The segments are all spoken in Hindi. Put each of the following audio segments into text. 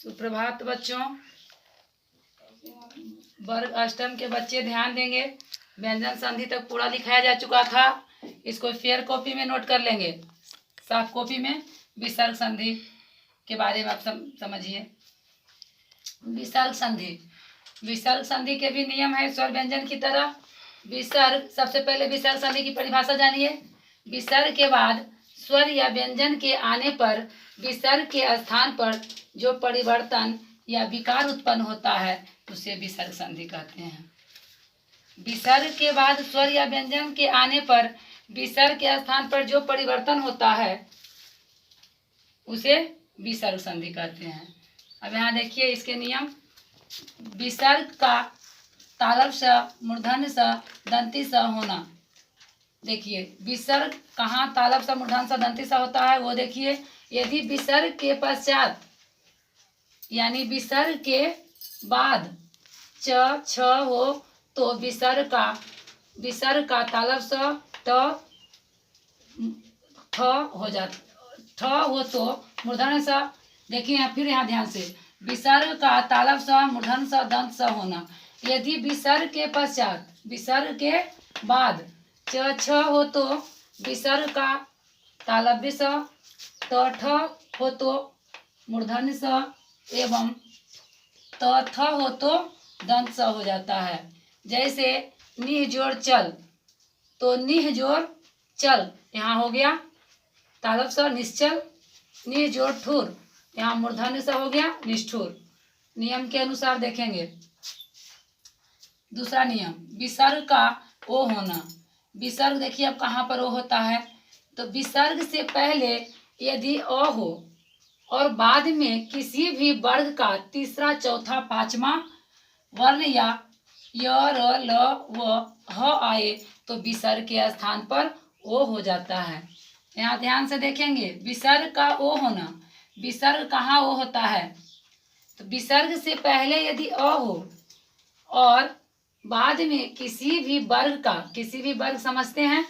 सुप्रभात बच्चों। वर्ग अष्टम के बच्चे ध्यान देंगे। व्यंजन संधि तक पूरा लिखाया जा चुका था। इसको फेयर कॉपी में नोट कर लेंगे। साफ कॉपी में विसर्ग संधि के बारे में आप समझिए। विसर्ग संधि, विसर्ग संधि के भी नियम है स्वर व्यंजन की तरह। विसर्ग, सबसे पहले विसर्ग संधि की परिभाषा जानिए। विसर्ग के बाद स्वर या व्यंजन के आने पर विसर्ग के स्थान पर जो परिवर्तन या विकार उत्पन्न होता है उसे विसर्ग संधि कहते हैं। विसर्ग के बाद स्वर या व्यंजन के आने पर विसर्ग के स्थान पर जो परिवर्तन होता है उसे विसर्ग संधि कहते हैं। अब यहाँ देखिए इसके नियम। विसर्ग का तालव्य स, मूर्धन्य स, दंती स होना। देखिए विसर्ग कहाँ तालव्य स, मूर्धन्य स, दंती स होता है वो देखिए। यदि विसर्ग के पश्चात यानी विसर्ग के बाद च छ हो तो विसर्ग का तालव्य स ट ठ हो जाता। ठ हो तो मूर्धन्य स। देखिए यहाँ फिर यहाँ ध्यान से, विसर्ग का तालव्य स, मूर्धन्य स, दंत स होना। यदि विसर्ग के पश्चात, विसर्ग के बाद च छ हो तो विसर्ग का तालव्य स, त ठ हो तो मूर्धन्य स एवं त थ हो तो दंत स हो जाता है। जैसे निह जोड़ चल, तो निह जोड़ चल यहाँ हो गया तालव्य स निश्चल। निह जोड़ ठुर, यहाँ मूर्धन्य स हो गया निष्ठुर। नियम के अनुसार देखेंगे। दूसरा नियम, विसर्ग का ओ होना। विसर्ग देखिए अब कहाँ पर ओ होता है, तो विसर्ग से पहले यदि अ हो और बाद में किसी भी वर्ग का तीसरा, चौथा, पांचवा वर्ण या य, र, ल, व, ह आए तो विसर्ग के स्थान पर ओ हो जाता है। यहाँ ध्यान से देखेंगे, विसर्ग का ओ होना। विसर्ग कहाँ ओ होता है, तो विसर्ग से पहले यदि अ हो और बाद में किसी भी वर्ग का, किसी भी वर्ग समझते हैं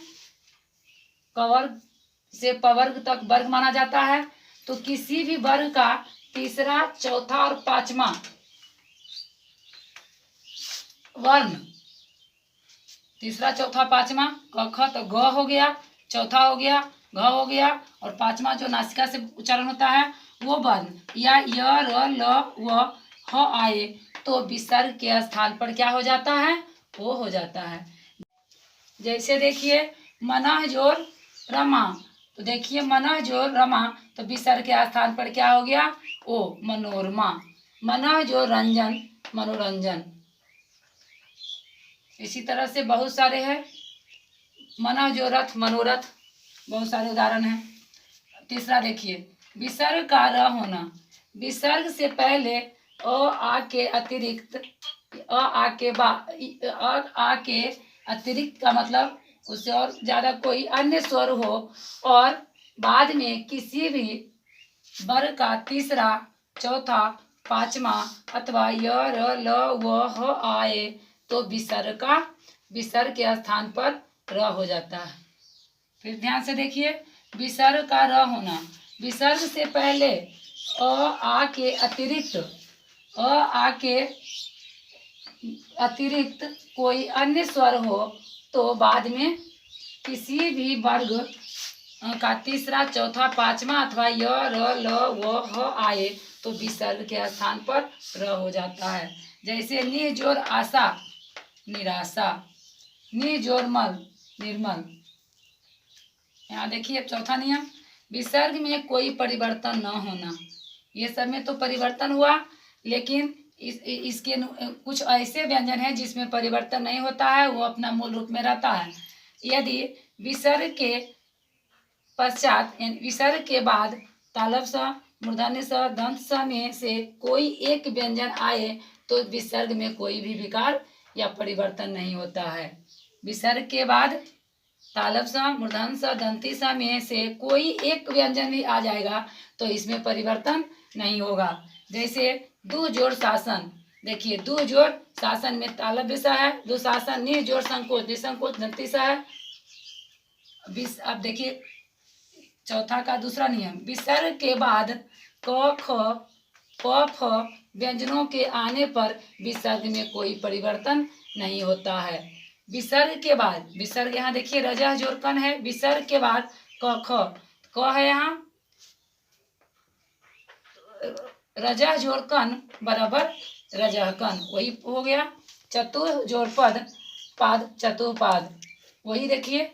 कवर्ग से पवर्ग तक वर्ग माना जाता है, तो किसी भी वर्ग का तीसरा, चौथा और पांचवा वर्ण, तीसरा, चौथा, पांचवा, क ख तो ग हो गया, चौथा हो गया घ हो गया, और पांचवा जो नासिका से उच्चारण होता है वो वर्ण या य, र, ल, व, ह आए तो विसर्ग के स्थान पर क्या हो जाता है, ओ हो जाता है। जैसे देखिए मनः जोर रमा, तो देखिए मनः जोर रमा तो विसर्ग के स्थान पर क्या हो गया, ओ मनोरमा। मनः जोर रंजन, मनोरंजन। इसी तरह से बहुत सारे हैं। मनः जो रथ, मनोरथ, बहुत सारे उदाहरण हैं। तीसरा देखिए, विसर्ग का र होना। विसर्ग से पहले अ आ के अतिरिक्त, अ आ के अतिरिक्त का मतलब उससे और ज्यादा कोई अन्य स्वर हो और बाद में किसी भी वर्ग का तीसरा, चौथा, पांचवा अथवा य, र, ल, व, ह आए तो विसर्ग के स्थान पर र हो जाता है। फिर ध्यान से देखिए, विसर्ग का र होना। विसर्ग से पहले अ आ के अतिरिक्त, अ आ के अतिरिक्त कोई अन्य स्वर हो तो बाद में किसी भी वर्ग का तीसरा, चौथा, पांचवा अथवा य, र, ल, व, ह आए तो विसर्ग के स्थान पर र हो जाता है। जैसे निह जोर आशा, निराशा। निह जोर मल, निर्मल। यहाँ देखिए चौथा नियम, विसर्ग में कोई परिवर्तन न होना। ये सब में तो परिवर्तन हुआ, लेकिन इसके कुछ ऐसे व्यंजन हैं जिसमें परिवर्तन नहीं होता है, वो अपना मूल रूप में रहता है। यदि विसर्ग के पश्चात, विसर्ग के बाद तालव्य स, मूर्धन्य स, दंत स में से कोई एक व्यंजन आए तो विसर्ग में कोई भी विकार या परिवर्तन नहीं होता है। विसर्ग के बाद तालव्य स, मूर्धन्य स, दंती स में से कोई एक व्यंजन भी आ जाएगा तो इसमें परिवर्तन नहीं होगा। जैसे दु जोड़ शासन। देखिए दु जोड़ शासन में तालव्य स है, दुशासन, निह जोड़ संकोच, निसंकोच दंती स है। अब देखिए चौथा का दूसरा नियम, विसर्ग के बाद क, ख, प फ व्यंजनों के आने पर विसर्ग में कोई परिवर्तन नहीं होता है। विसर्ग के बाद, विसर्ग यहाँ देखिए रजह जोर कन है, विसर्ग के बाद क ख, क है यहाँ रजह जोड़ कन बराबर रजह कन, वही हो गया। चतुः जोड़ पद, पाद चतुःपाद, वही देखिए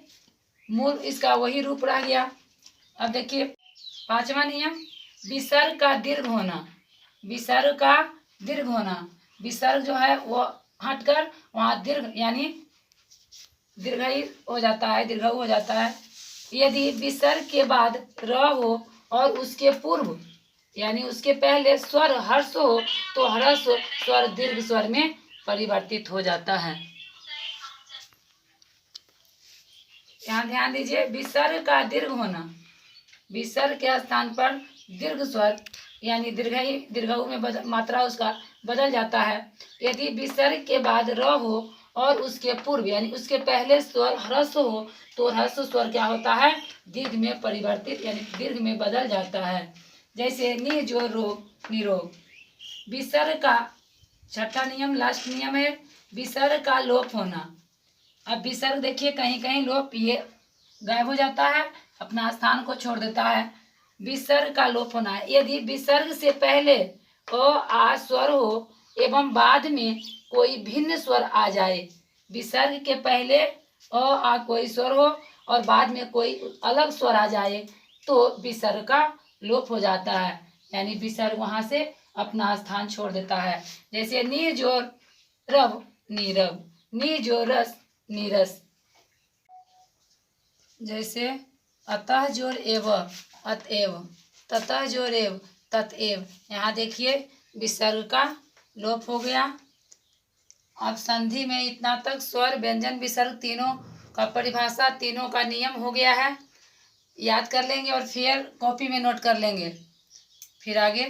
मूल इसका वही रूप रह गया। अब देखिए पांचवा नियम, विसर्ग का दीर्घ होना। विसर्ग का दीर्घ होना, विसर्ग जो है वो हटकर वहाँ दीर्घ यानी दीर्घई हो जाता है, दीर्घऊ हो जाता है। यदि विसर्ग के बाद र हो और उसके पूर्व यानी उसके पहले स्वर हर्ष हो तो हर्ष स्वर दीर्घ स्वर में परिवर्तित हो जाता है। यहाँ ध्यान दीजिए, विसर्ग का दीर्घ होना, विसर्ग के स्थान पर दीर्घ स्वर यानी दीर्घऊ में मात्रा उसका बदल जाता है। यदि विसर्ग के बाद र हो और उसके पूर्व यानी उसके पहले स्वर ह्रस्व हो तो ह्रस्व स्वर क्या होता है, दीर्घ में परिवर्तित यानी दीर्घ में बदल जाता है। जैसे नि जो रोग निरोग। विसर्ग का छठा नियम लास्ट नियम है विसर्ग का लोप होना। अब विसर्ग देखिए कहीं कहीं लोप ये गायब हो जाता है, अपना स्थान को छोड़ देता है। विसर्ग का लोप होना है, यदि विसर्ग से पहले अ आ स्वर हो एवं बाद में कोई भिन्न स्वर आ जाए। विसर्ग के पहले अ आ कोई स्वर हो और बाद में कोई अलग स्वर आ जाए तो विसर्ग का लोप हो जाता है, यानी विसर्ग वहां से अपना स्थान छोड़ देता है। जैसे नि जोर रव नीरव, नि जो रस नीरस। जैसे अतः जोर एव अतएव, ततः जोर एव ततएव। यहाँ देखिए विसर्ग का लोप हो गया। अब संधि में इतना तक स्वर व्यंजन विसर्ग तीनों का परिभाषा, तीनों का नियम हो गया है। याद कर लेंगे और फिर कॉपी में नोट कर लेंगे। फिर आगे